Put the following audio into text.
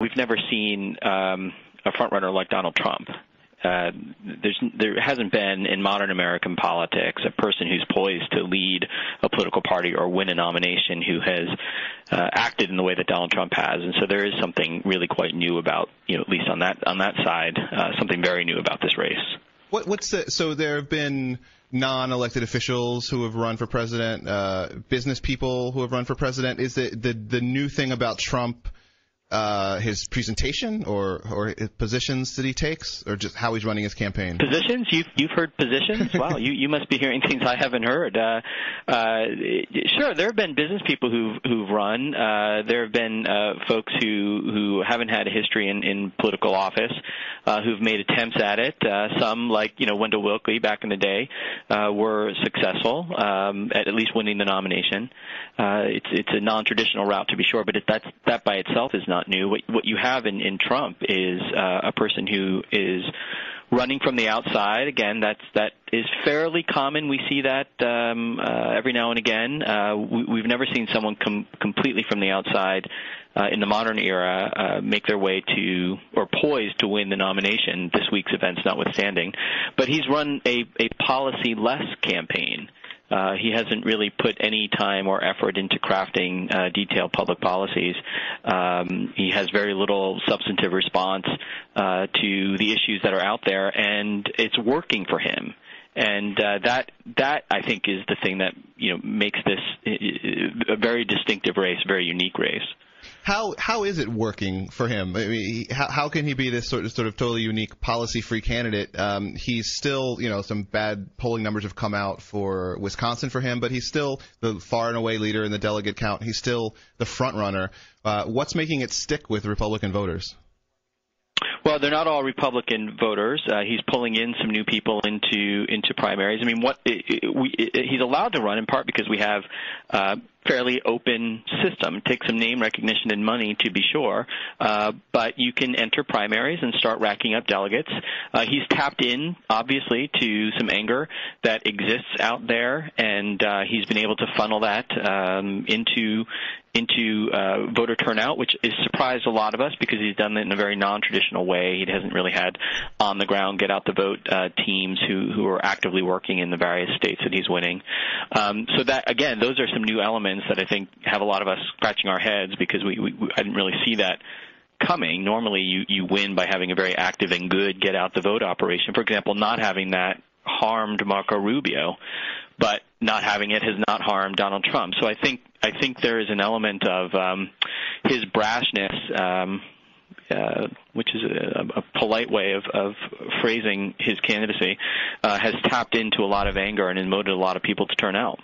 we've never seen a frontrunner like Donald Trump. There hasn't been in modern American politics a person who's poised to lead a political party or win a nomination who has acted in the way that Donald Trump has, and so there is something really quite new about, at least on that side, something very new about this race. So there have been non-elected officials who have run for president, business people who have run for president. Is the new thing about Trump his presentation or his positions that he takes, or just how he's running his campaign? Positions? You've heard positions? Wow, you must be hearing things I haven't heard. Sure, there have been business people who've run. There have been folks who haven't had a history in political office who've made attempts at it. Some, like Wendell Willkie back in the day, were successful at least winning the nomination. It's a non-traditional route, to be sure, but that by itself is not new. What you have in Trump is a person who is running from the outside. Again, that is fairly common. We see that every now and again. We've never seen someone completely from the outside in the modern era make their way to or poised to win the nomination, this week's events notwithstanding. But he's run a policy-less campaign. He hasn't really put any time or effort into crafting detailed public policies. He has very little substantive response to the issues that are out there, and it's working for him. And that I think is the thing that makes this a very distinctive race, a very unique race. How is it working for him? I mean, how can he be this sort of totally unique policy-free candidate? He's still, some bad polling numbers have come out for Wisconsin for him, but he's still the far and away leader in the delegate count. He's still the front runner. What's making it stick with Republican voters? Well, they're not all Republican voters. He's pulling in some new people into primaries. I mean, he's allowed to run in part because we have fairly open system. It takes some name recognition and money, to be sure, but you can enter primaries and start racking up delegates. He's tapped in, obviously, to some anger that exists out there, and he's been able to funnel that into voter turnout, which has surprised a lot of us because he's done it in a very non-traditional way. He hasn't really had on-the-ground, get-out-the-vote teams who are actively working in the various states that he's winning. So that, again, those are some new elements that I think have a lot of us scratching our heads because I didn't really see that coming. Normally you win by having a very active and good get-out-the-vote operation. For example, not having that harmed Marco Rubio, but not having it has not harmed Donald Trump. So I think there is an element of his brashness, which is a polite way of phrasing his candidacy, has tapped into a lot of anger and has motivated a lot of people to turn out.